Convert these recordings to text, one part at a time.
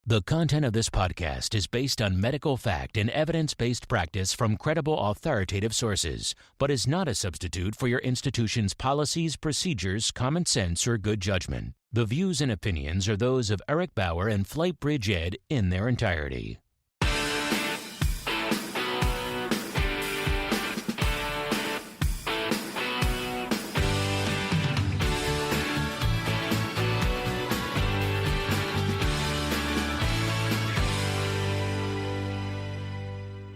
The content of this podcast is based on medical fact and evidence-based practice from credible, authoritative sources, but is not a substitute for your institution's policies, procedures, common sense, or good judgment. The views and opinions are those of Eric Bauer and FlightBridgeED in their entirety.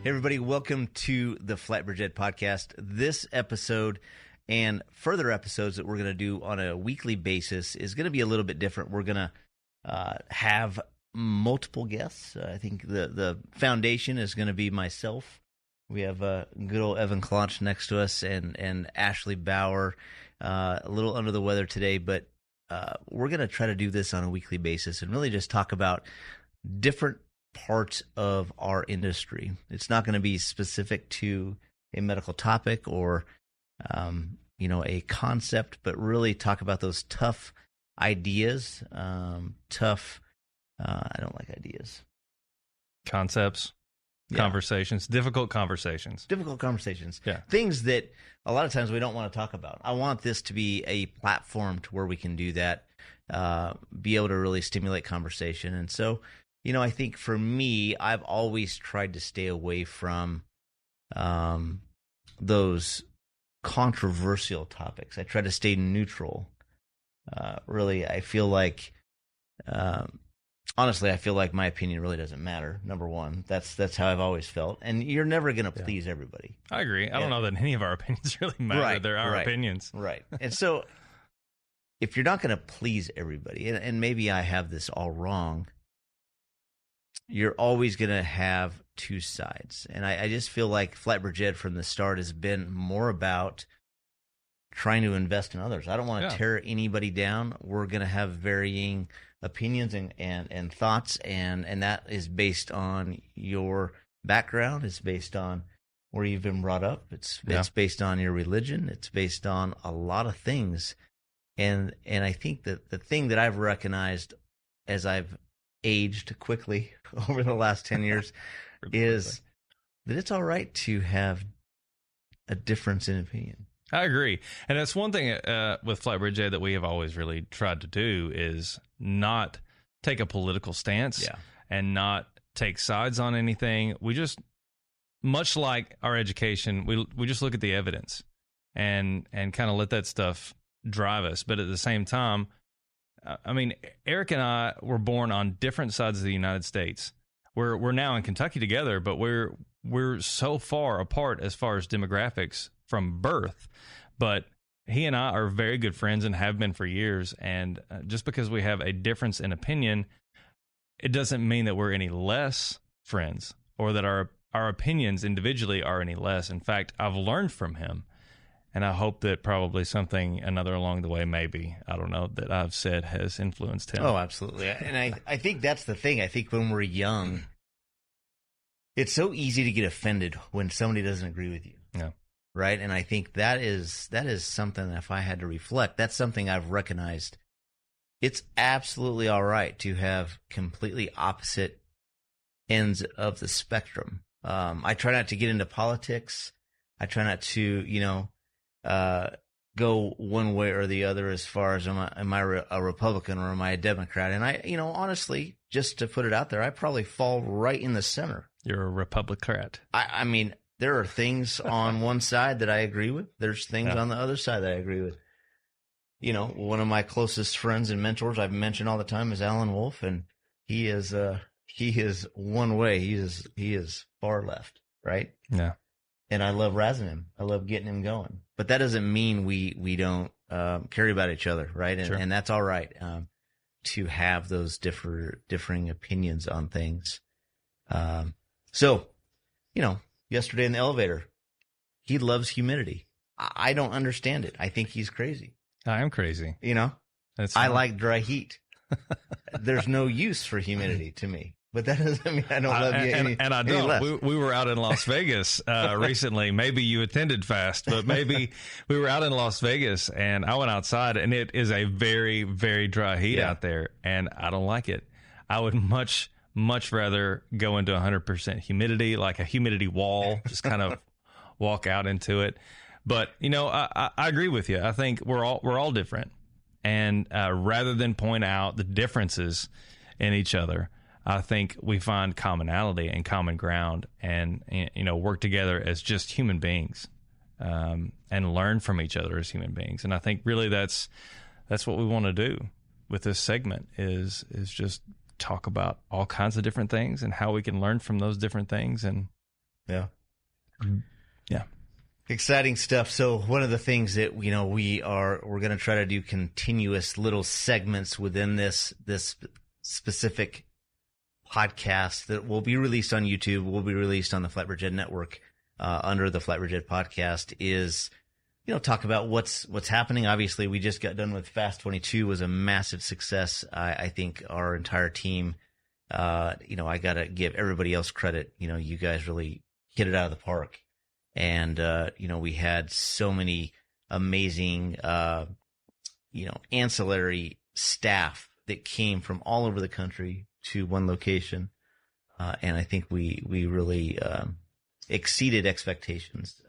Hey everybody, welcome to the FlightBridgeED Podcast. This episode and further episodes that we're going to do on a weekly basis is going to be a little bit different. We're going to have multiple guests. I think the foundation is going to be myself. We have good old Evan Claunch next to us and Ashley Bauer, a little under the weather today, but we're going to try to do this on a weekly basis and really just talk about different parts of our industry. It's not going to be specific to a medical topic or, a concept, but really talk about those tough ideas, I don't like ideas. Concepts, conversations, difficult conversations. Yeah. Things that a lot of times we don't want to talk about. I want this to be a platform to where we can do that, be able to really stimulate conversation. And so, I think for me, I've always tried to stay away from those controversial topics. I try to stay neutral. Really, I feel like, honestly, I feel like my opinion really doesn't matter. Number one, that's how I've always felt. And you're never going to please everybody. I agree. I don't know that any of our opinions really matter. Right, They're our opinions. Right. And so if you're not going to please everybody, and maybe I have this all wrong, you're always going to have two sides. And I just feel like FlightBridgeED from the start has been more about trying to invest in others. I don't want to tear anybody down. We're going to have varying opinions and thoughts, and that is based on your background. It's based on where you've been brought up. It's based on your religion. It's based on a lot of things. And I think that the thing that I've recognized as I've aged quickly over the last 10 years is that it's all right to have a difference in opinion. I agree. And that's one thing with FlightBridgeED that we have always really tried to do is not take a political stance and not take sides on anything. We just, much like our education, we just look at the evidence and kind of let that stuff drive us. But at the same time, I mean, Eric and I were born on different sides of the United States. We're now in Kentucky together, but we're so far apart as far as demographics from birth. But he and I are very good friends and have been for years. And just because we have a difference in opinion, it doesn't mean that we're any less friends or that our opinions individually are any less. In fact, I've learned from him. And I hope that probably another along the way, maybe, I don't know, that I've said has influenced him. Oh, absolutely. And I think that's the thing. I think when we're young, it's so easy to get offended when somebody doesn't agree with you. Yeah. Right? And I think that is something that if I had to reflect, that's something I've recognized. It's absolutely all right to have completely opposite ends of the spectrum. I try not to get into politics. I try not to, go one way or the other as far as am I a Republican or am I a Democrat? And I, honestly, just to put it out there, I probably fall right in the center. You're a Republican. I mean, there are things on one side that I agree with. There's things on the other side that I agree with. One of my closest friends and mentors I've mentioned all the time is Alan Wolf, and he is one way. He is far left, right? Yeah. And I love razzing him. I love getting him going. But that doesn't mean we don't care about each other, right? And, and that's all right to have those differing opinions on things. So, yesterday in the elevator, he loves humidity. I don't understand it. I think he's crazy. I am crazy. I like dry heat. There's no use for humidity to me. But that doesn't mean I don't love you any And I don't. We were out in Las Vegas recently. Maybe you attended fast, but maybe we were out in Las Vegas, and I went outside, and it is a very, very dry heat out there, and I don't like it. I would much much rather go into 100% humidity, like a humidity wall, just kind of walk out into it. But, I agree with you. I think we're all different. And rather than point out the differences in each other, I think we find commonality and common ground and work together as just human beings and learn from each other as human beings. And I think really that's what we want to do with this segment is just talk about all kinds of different things and how we can learn from those different things. And yeah. Exciting stuff. So one of the things that we're going to try to do continuous little segments within this specific podcast that will be released on YouTube, will be released on the FlightBridgeED network under the FlightBridgeED podcast is, talk about what's happening. Obviously, we just got done with Fast 22, was a massive success. I think our entire team, I got to give everybody else credit. You guys really hit it out of the park. And, we had so many amazing, ancillary staff that came from all over the country to one location. And I think we really, exceeded expectations,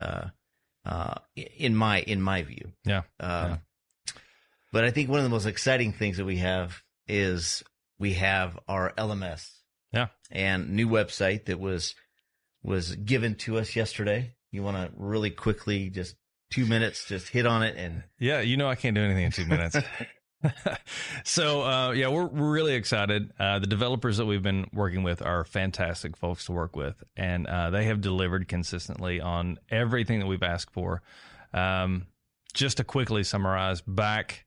in my view. Yeah. But I think one of the most exciting things that we have is we have our LMS. Yeah. And new website that was given to us yesterday. You want to really quickly, just 2 minutes, just hit on it and. Yeah. I can't do anything in 2 minutes. So, we're really excited. The developers that we've been working with are fantastic folks to work with, and they have delivered consistently on everything that we've asked for. Just to quickly summarize, back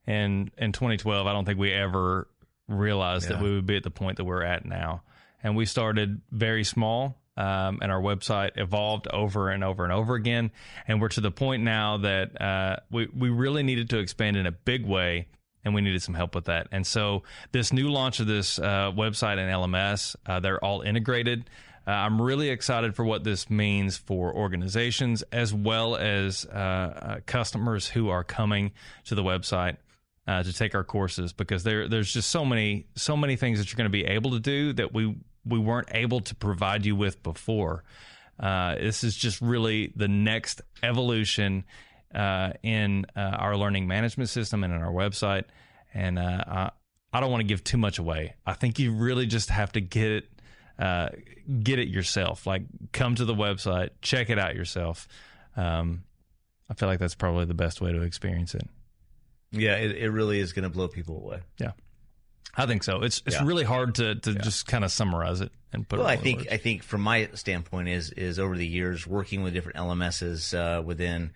in 2012, I don't think we ever realized that we would be at the point that we're at now. And we started very small. And our website evolved over and over and over again. And we're to the point now that we really needed to expand in a big way, and we needed some help with that. And so this new launch of this website and LMS, they're all integrated. I'm really excited for what this means for organizations as well as customers who are coming to the website to take our courses, because there's just so many things that you're going to be able to do that we weren't able to provide you with before. This is just really the next evolution in our learning management system and in our website. And I don't want to give too much away. I think you really just have to get it yourself. Like, come to the website, check it out yourself. I feel like that's probably the best way to experience it. Yeah, it really is going to blow people away. Yeah. I think so. It's really hard to just kind of summarize it and put it. Well, I think from my standpoint is over the years working with different LMSs within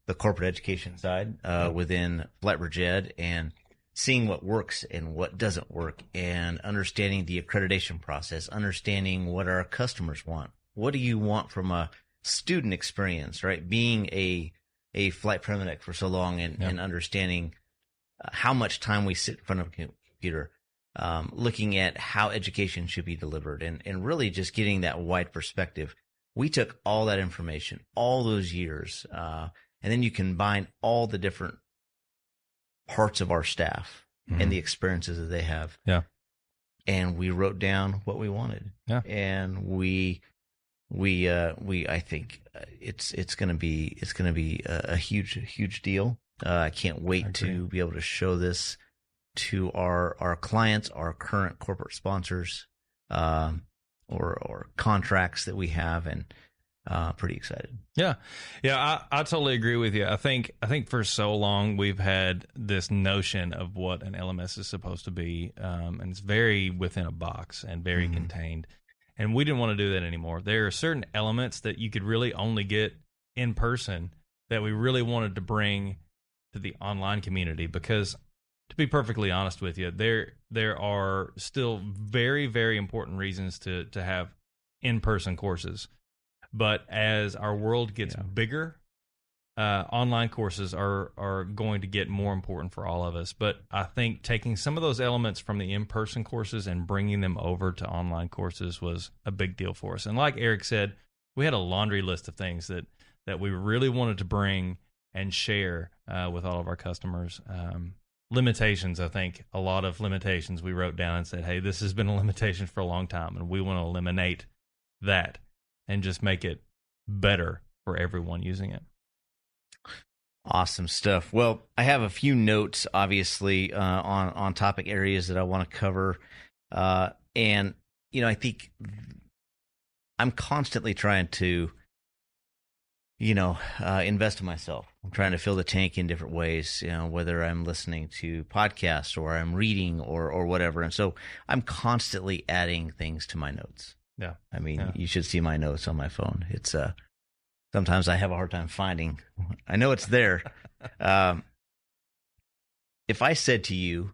the corporate education side, within FlightBridgeED, and seeing what works and what doesn't work, and understanding the accreditation process, understanding what our customers want. What do you want from a student experience, right? Being a flight paramedic for so long and understanding how much time we sit in front of a computer. Looking at how education should be delivered and really just getting that wide perspective. We took all that information, all those years, and then you combine all the different parts of our staff and the experiences that they have. Yeah. And we wrote down what we wanted. Yeah. And we I think it's going to be a huge deal. I can't wait to be able to show this to our clients, our current corporate sponsors, or contracts that we have, and pretty excited. Yeah. I totally agree with you. I think for so long we've had this notion of what an LMS is supposed to be, and it's very within a box and very contained. And we didn't want to do that anymore. There are certain elements that you could really only get in person that we really wanted to bring to the online community, because to be perfectly honest with you, there are still very, very important reasons to have in-person courses. But as our world gets bigger, online courses are going to get more important for all of us. But I think taking some of those elements from the in-person courses and bringing them over to online courses was a big deal for us. And like Eric said, we had a laundry list of things that we really wanted to bring and share with all of our customers. limitations. I think a lot of limitations we wrote down and said, hey, this has been a limitation for a long time, and we want to eliminate that and just make it better for everyone using it. Awesome stuff. Well, I have a few notes, obviously, on topic areas that I want to cover. And, I think I'm constantly trying to, invest in myself. I'm trying to fill the tank in different ways, whether I'm listening to podcasts or I'm reading or whatever. And so I'm constantly adding things to my notes. Yeah. I mean, you should see my notes on my phone. It's, sometimes I have a hard time finding. I know it's there. If I said to you,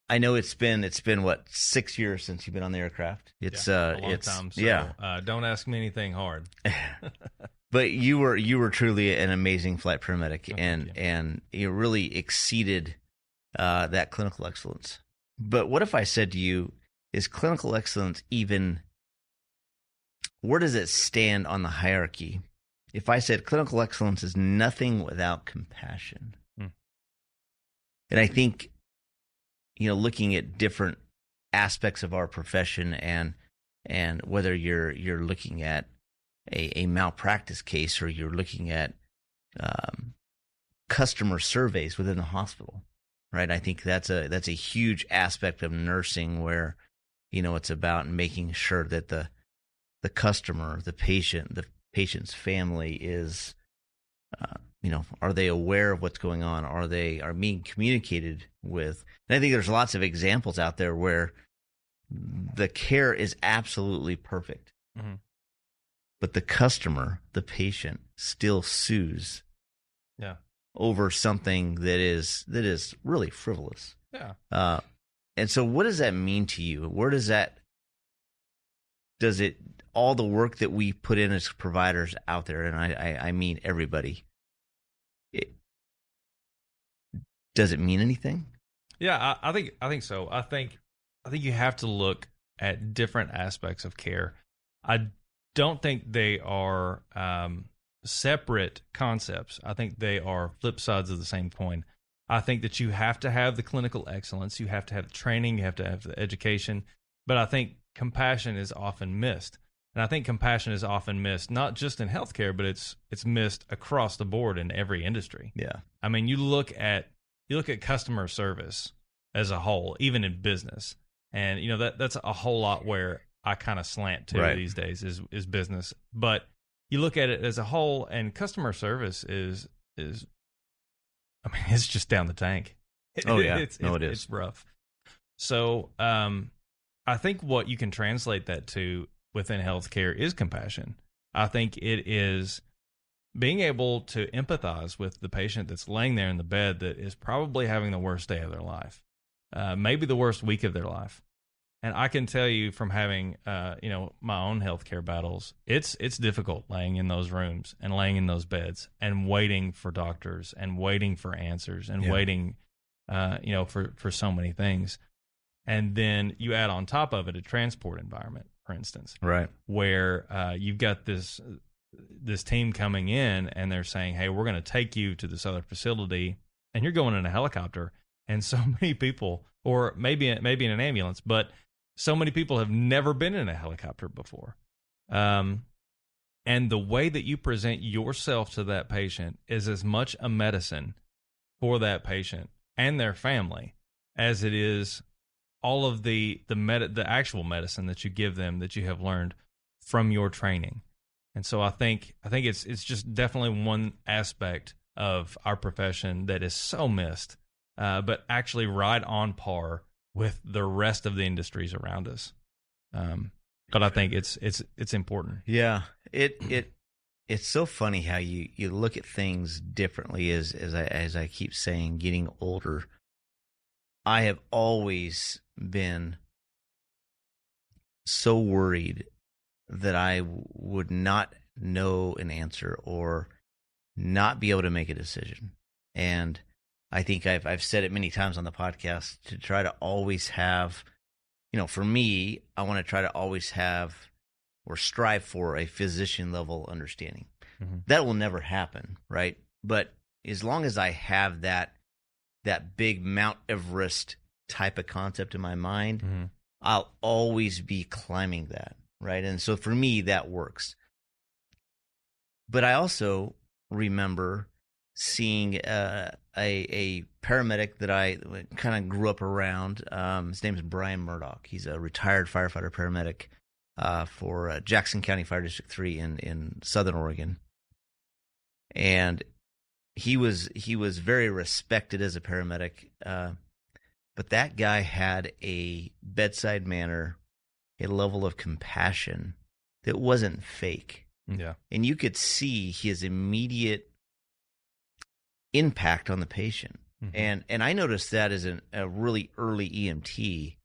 I know it's been what, 6 years since you've been on the aircraft. It's a long time. So, don't ask me anything hard. But you were truly an amazing flight paramedic, and you really exceeded that clinical excellence. But what if I said to you, is clinical excellence even, where does it stand on the hierarchy? If I said clinical excellence is nothing without compassion. And I think, looking at different aspects of our profession and whether you're looking at a malpractice case or you're looking at customer surveys within the hospital, right? I think that's a huge aspect of nursing where, it's about making sure that the customer, the patient's family is, are they aware of what's going on? Are being communicated with? And I think there's lots of examples out there where the care is absolutely perfect, but the customer, the patient, still sues over something that is really frivolous. Yeah. And so what does that mean to you? Where does it, all the work that we put in as providers out there, and I mean everybody, does it mean anything? Yeah, I think so. I think you have to look at different aspects of care. I don't think they are separate concepts. I think they are flip sides of the same coin. I think that you have to have the clinical excellence, you have to have the training, you have to have the education, but I think compassion is often missed. And I think compassion is often missed, not just in healthcare, but it's missed across the board in every industry. Yeah. I mean, you look at customer service as a whole, even in business. And that's a whole lot where I kind of slant to these days is business. But you look at it as a whole, and customer service is it's just down the tank. Oh yeah. It is. It's rough. So I think what you can translate that to within healthcare is compassion. I think it is being able to empathize with the patient that's laying there in the bed that is probably having the worst day of their life, maybe the worst week of their life. And I can tell you from having, my own healthcare battles, it's difficult laying in those rooms and laying in those beds and waiting for doctors and waiting for answers and waiting, for so many things. And then you add on top of it a transport environment, for instance, right, where you've got this team coming in and they're saying, hey, we're going to take you to this other facility, and you're going in a helicopter, and so many people, or maybe in an ambulance, but so many people have never been in a helicopter before. And the way that you present yourself to that patient is as much a medicine for that patient and their family as it is all of the actual medicine that you give them that you have learned from your training. And so I think it's just definitely one aspect of our profession that is so missed, but actually right on par with the rest of the industries around us. But I think it's important. Yeah, it's so funny how you look at things differently as I keep saying, getting older. I have always been so worried that I would not know an answer or not be able to make a decision. And I think I've said it many times on the podcast to try to always have, for me, I want to try to always have or strive for a physician level understanding. Mm-hmm. That will never happen, right? But as long as I have that big Mount Everest type of concept in my mind, Mm-hmm. I'll always be climbing that, right? And so for me, that works. But I also remember seeing a paramedic that I kind of grew up around. His name is Brian Murdoch. He's a retired firefighter paramedic for Jackson County Fire District 3 in Southern Oregon. And he was very respected as a paramedic, but that guy had a bedside manner, a level of compassion that wasn't fake. Yeah. And you could see his immediate impact on the patient. Mm-hmm. And I noticed that as a really early EMT.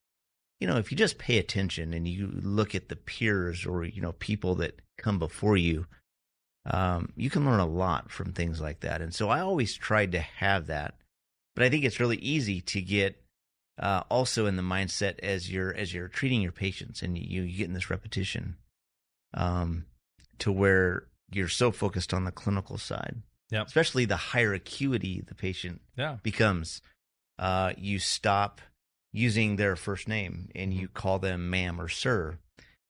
You know, if you just pay attention and you look at the peers or, you know, people that come before you, you can learn a lot from things like that. And so I always tried to have that. But I think it's really easy to get also in the mindset as you're treating your patients and you get in this repetition to where you're so focused on the clinical side. Yep. Especially the higher acuity the patient becomes. You stop using their first name and you call them ma'am or sir.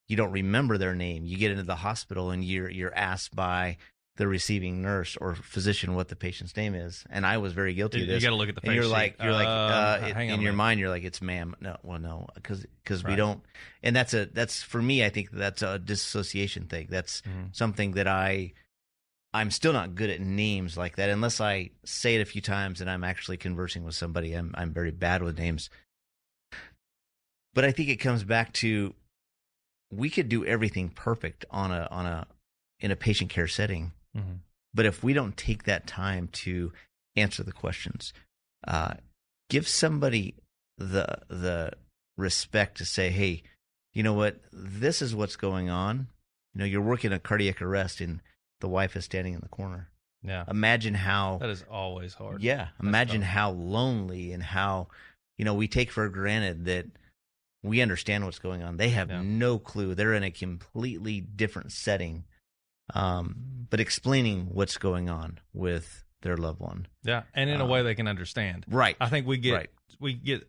You don't remember their name. You get into the hospital and you're asked by the receiving nurse or physician what the patient's name is. And I was very guilty of this. You got to look at the face. And you're sheet. like, Hang in on your a mind, you're like, it's ma'am. No, because Right. we don't. And that's for me. I think that's a dissociation thing. That's something that I'm still not good at names like that unless I say it a few times and I'm actually conversing with somebody. I'm very bad with names. But I think it comes back to we could do everything perfect in a patient care setting. Mm-hmm. But if we don't take that time to answer the questions, give somebody the respect to say, hey, you know what, this is what's going on. You know, you're working a cardiac arrest and the wife is standing in the corner. Yeah. Imagine how That is always hard. Yeah. That's Imagine tough. how lonely and how, you know, we take for granted that we understand what's going on. They have no clue. They're in a completely different setting. But explaining what's going on with their loved one. Yeah. And in a way they can understand. Right. I think we get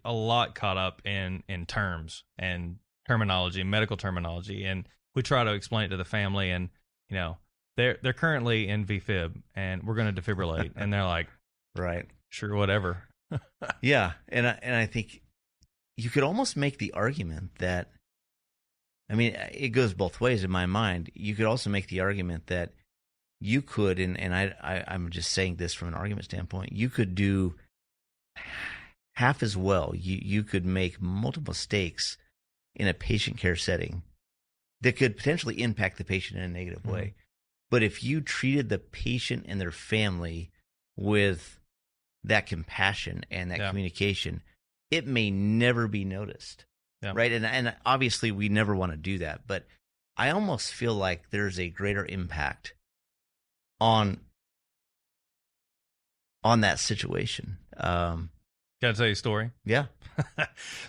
a lot caught up in terms and terminology, medical terminology, and we try to explain it to the family, and you know, they're currently in VFib and we're going to defibrillate and they're like, right, sure, whatever. Yeah. And I think you could almost make the argument that, I mean, it goes both ways in my mind. You could also make the argument that you could, and I'm just saying this from an argument standpoint, you could do half as well. You could make multiple mistakes in a patient care setting that could potentially impact the patient in a negative way. But if you treated the patient and their family with that compassion and that communication, it may never be noticed. Yeah. Right. And obviously we never want to do that. But I almost feel like there's a greater impact on that situation. Can I tell you a story? Yeah.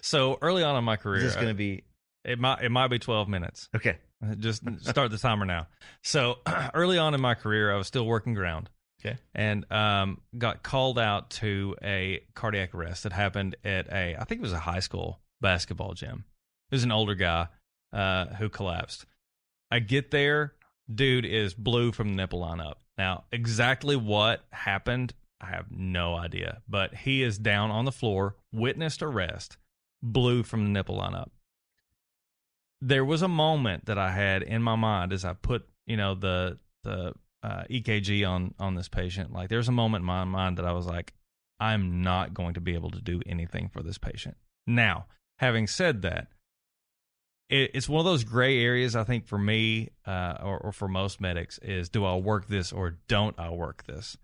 So early on in my career, Is this going to be? It might be 12 minutes. Okay. Just start the timer now. So early on in my career, I was still working ground. Okay. And got called out to a cardiac arrest that happened at I think it was a high school basketball gym. It was an older guy who collapsed. I get there, dude is blue from the nipple line up. Now, exactly what happened, I have no idea. But he is down on the floor, witnessed arrest, blue from the nipple line up. There was a moment that I had in my mind as I put, you know, the EKG on this patient. Like, there's a moment in my mind that I was like, I'm not going to be able to do anything for this patient. Now, having said that, it's one of those gray areas, I think, for me or for most medics is, do I work this or don't I work this?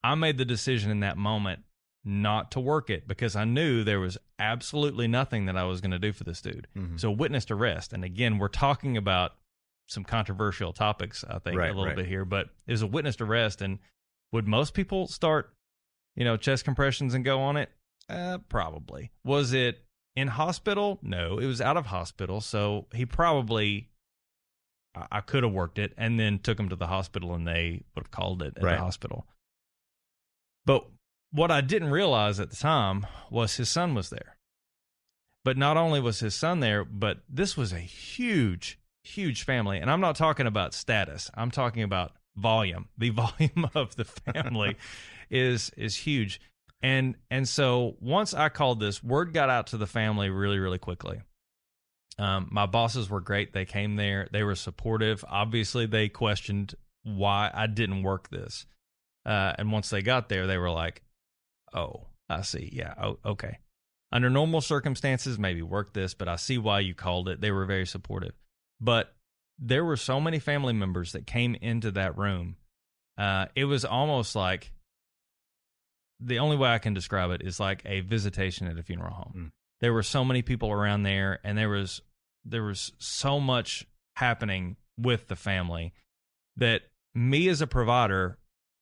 I made the decision in that moment not to work it because I knew there was absolutely nothing that I was going to do for this dude. Mm-hmm. So witnessed arrest. And again, we're talking about some controversial topics, I think, a little bit here, but it was a witnessed arrest. And would most people start, you know, chest compressions and go on it? Probably. Was it in hospital? No, it was out of hospital. So he probably, I could have worked it and then took him to the hospital and they would have called it at the hospital. But what I didn't realize at the time was his son was there. But not only was his son there, but this was a huge, huge family. And I'm not talking about status. I'm talking about volume. The volume of the family is huge. And so once I called this, word got out to the family really, really quickly. My bosses were great. They came there. They were supportive. Obviously, they questioned why I didn't work this. And once they got there, they were like, oh, I see. Yeah. Oh, okay. Under normal circumstances, maybe work this, but I see why you called it. They were very supportive. But there were so many family members that came into that room. It was almost like, the only way I can describe it is like a visitation at a funeral home. Mm. There were so many people around there, and there was so much happening with the family that me as a provider,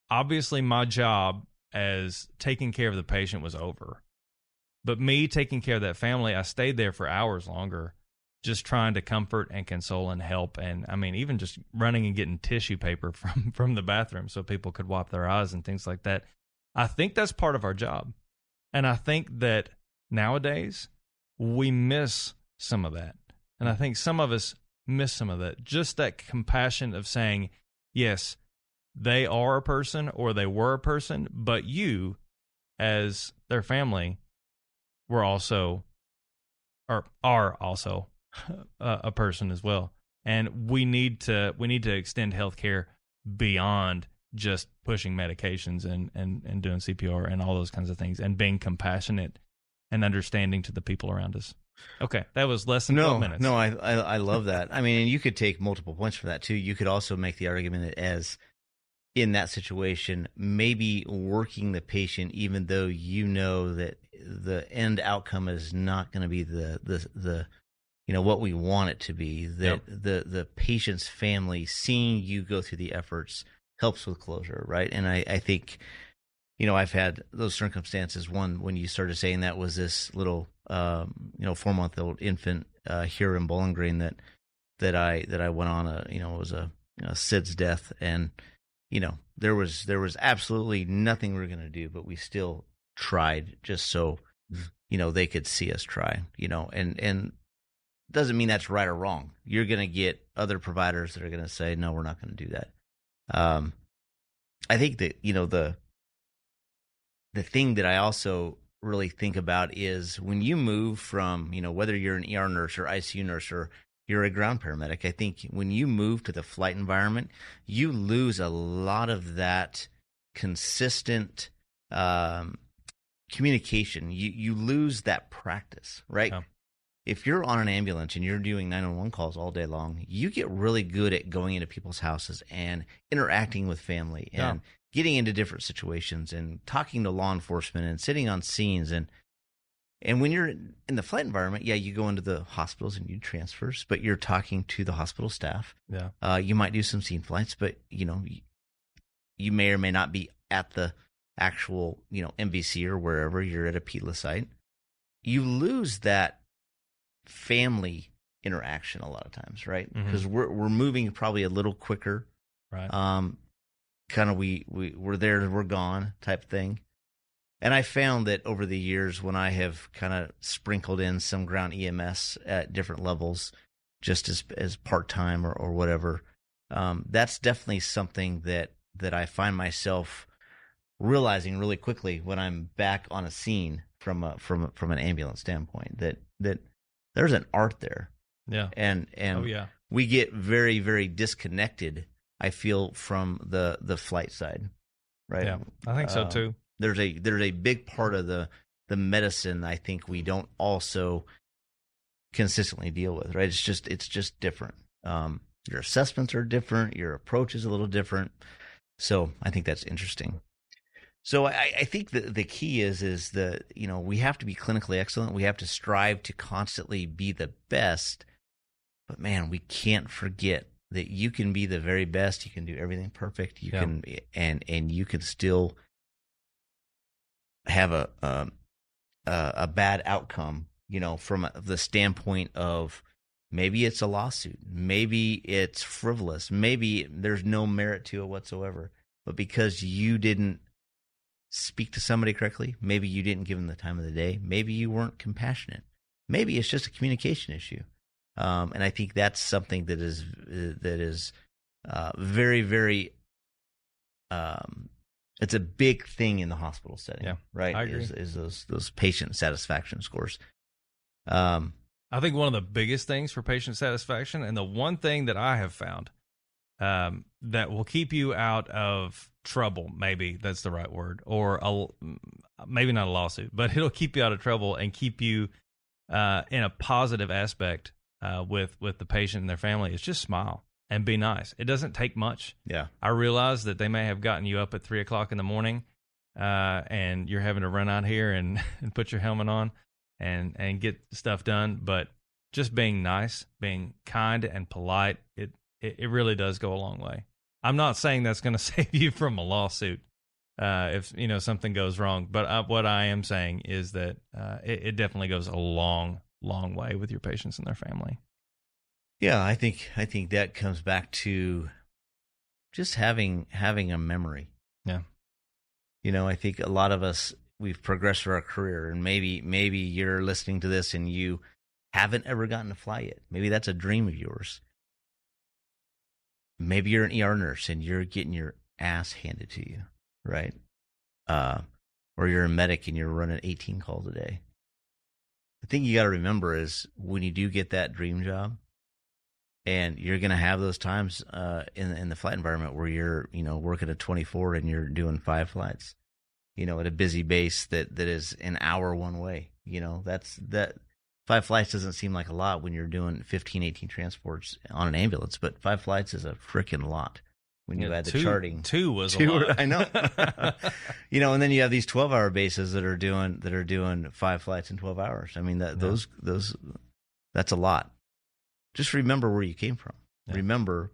obviously my job as taking care of the patient was over. But me taking care of that family, I stayed there for hours longer, just trying to comfort and console and help. And I mean, even just running and getting tissue paper from the bathroom so people could wipe their eyes and things like that. I think that's part of our job. And I think that nowadays we miss some of that. And I think some of us miss some of that. Just that compassion of saying, yes, they are a person or they were a person, but you as their family were also, or are also a person as well. And we need to extend healthcare beyond just pushing medications and doing CPR and all those kinds of things, and being compassionate and understanding to the people around us. Okay, that was less than 12 minutes. No, I love that. I mean, and you could take multiple points from that too. You could also make the argument that as in that situation, maybe working the patient, even though you know that the end outcome is not going to be the what we want it to be, that the patient's family seeing you go through the efforts helps with closure, right? And I think, I've had those circumstances. One, when you started saying that, was this little 4-month-old infant here in Bowling Green that I went on it was a SIDS death, and there was absolutely nothing we were going to do, but we still tried just so they could see us try, and doesn't mean that's right or wrong. You're going to get other providers that are going to say, no, we're not going to do that. I think that the thing that I also really think about is when you move from whether you're an ER nurse or ICU nurse or you're a ground paramedic, I think when you move to the flight environment, you lose a lot of that consistent communication. You lose that practice, right? Yeah. If you're on an ambulance and you're doing 911 calls all day long, you get really good at going into people's houses and interacting with family and getting into different situations and talking to law enforcement and sitting on scenes. And when you're in the flight environment, you go into the hospitals and you transfers, but you're talking to the hospital staff. Yeah. You might do some scene flights, but you may or may not be at the actual MVC or wherever. You're at a PILA site. You lose that family interaction a lot of times, right? Because we're moving probably a little quicker, right? Kind of we're there, we're gone type thing. And I found that over the years, when I have kind of sprinkled in some ground EMS at different levels, just as part-time or whatever, that's definitely something that I find myself realizing really quickly when I'm back on a scene from an ambulance standpoint, that there's an art there. Yeah. And we get very, very disconnected, I feel, from the flight side. Right? Yeah. I think so too. There's a big part of the medicine I think we don't also consistently deal with, right? It's just different. Your assessments are different, your approach is a little different. So I think that's interesting. So I think the key is that, we have to be clinically excellent. We have to strive to constantly be the best. But man, we can't forget that you can be the very best. You can do everything perfect. You can, and you can still have a bad outcome, from the standpoint of maybe it's a lawsuit, maybe it's frivolous, maybe there's no merit to it whatsoever. But because you didn't speak to somebody correctly. Maybe you didn't give them the time of the day. Maybe you weren't compassionate. Maybe it's just a communication issue. And I think that's something that is very, very. It's a big thing in the hospital setting, right? I agree. Is those patient satisfaction scores. I think one of the biggest things for patient satisfaction, and the one thing that I have found that will keep you out of trouble, maybe that's the right word, or maybe not a lawsuit, but it'll keep you out of trouble and keep you in a positive aspect with the patient and their family, is just smile and be nice. It doesn't take much. Yeah. I realize that they may have gotten you up at 3:00 in the morning and you're having to run out here and put your helmet on and get stuff done. But just being nice, being kind and polite, it really does go a long way. I'm not saying that's going to save you from a lawsuit if something goes wrong. But what I am saying is that it definitely goes a long way with your patients and their family. Yeah, I think that comes back to just having a memory. Yeah. I think a lot of us, we've progressed through our career, and maybe you're listening to this and you haven't ever gotten to fly yet. Maybe that's a dream of yours. Maybe you're an ER nurse and you're getting your ass handed to you, right? Or you're a medic and you're running 18 calls a day. The thing you got to remember is when you do get that dream job, and you're going to have those times in the flight environment where you're, working at 24 and you're doing 5 flights, at a busy base that is an hour one way. That 5 flights doesn't seem like a lot when you're doing 15, 18 transports on an ambulance, but 5 flights is a freaking lot when you add the charting. 2 was a lot. I know. And then you have these 12-hour bases that are doing 5 flights in 12 hours. I mean, those that's a lot. Just remember where you came from. Yeah. Remember,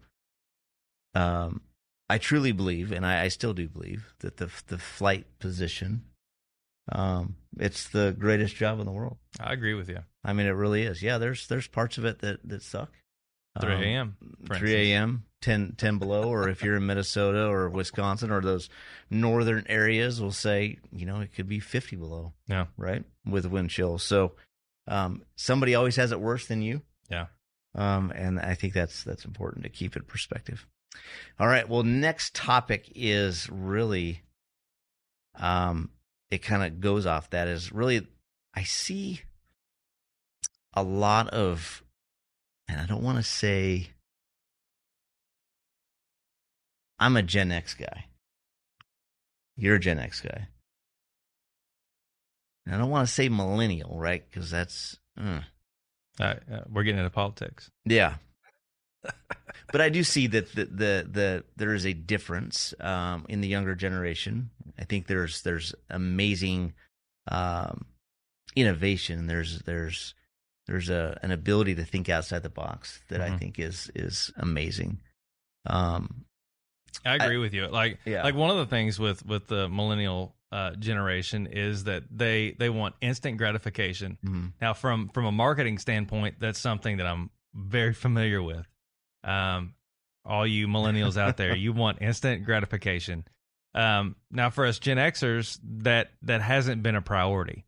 I truly believe, and I still do believe, that the flight position, it's the greatest job in the world. I agree with you. I mean, it really is. Yeah, there's parts of it that suck. 3 a.m. 3 a.m., 10 below, or if you're in Minnesota or Wisconsin or those northern areas, we'll say, it could be 50 below. Yeah. Right? With wind chill. So somebody always has it worse than you. Yeah. And I think that's important to keep in perspective. All right. Well, next topic is really, it kind of goes off that is really, I see a lot of, and I don't want to say, I'm a Gen X guy. You're a Gen X guy. And I don't want to say millennial, right? Because that's, we're getting into politics. Yeah. But I do see that there is a difference in the younger generation. I think there's amazing innovation. There's an ability to think outside the box that I think is amazing. I agree with you. Like one of the things with the millennial generation is that they want instant gratification. Mm-hmm. Now, from a marketing standpoint, that's something that I'm very familiar with. All you millennials out there, you want instant gratification. Now, for us Gen Xers, that hasn't been a priority.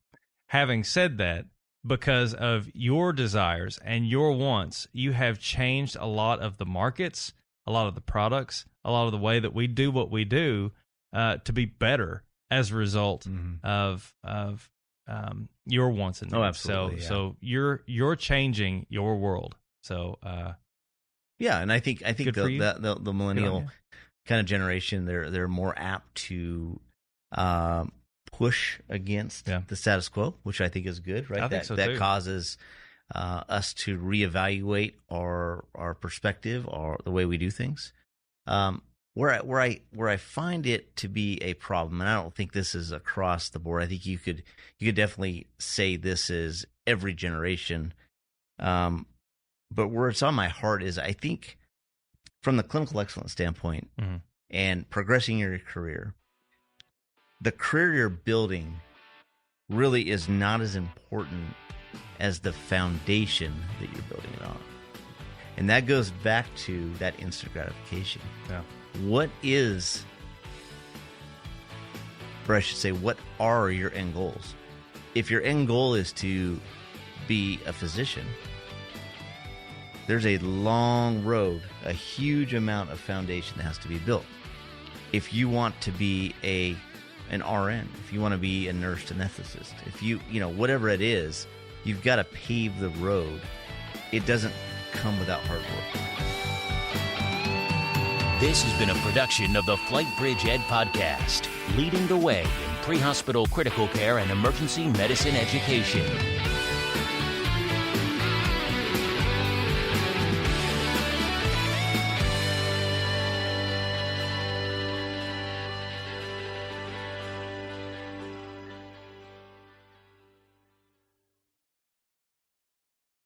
Having said that, because of your desires and your wants, you have changed a lot of the markets, a lot of the products, a lot of the way that we do what we do to be better as a result of your wants and needs. Oh, absolutely. So you're changing your world. So yeah, and I think the millennial kind of generation, they're more apt to push against the status quo, which I think is good, right? I think so that too. Causes us to reevaluate our perspective or the way we do things. Where I find it to be a problem, and I don't think this is across the board. I think you could definitely say this is every generation. But where it's on my heart is, I think, from the clinical excellence standpoint and progressing your career, the career you're building really is not as important as the foundation that you're building it on. And that goes back to that instant gratification. Yeah. What is or I should say, what are your end goals? If your end goal is to be a physician, there's a long road, a huge amount of foundation that has to be built. If you want to be an RN, if you want to be a nurse anesthetist, if you whatever it is, you've got to pave the road. It doesn't come without hard work. This has been a production of the FlightBridgeED Podcast, leading the way in pre-hospital critical care and emergency medicine education.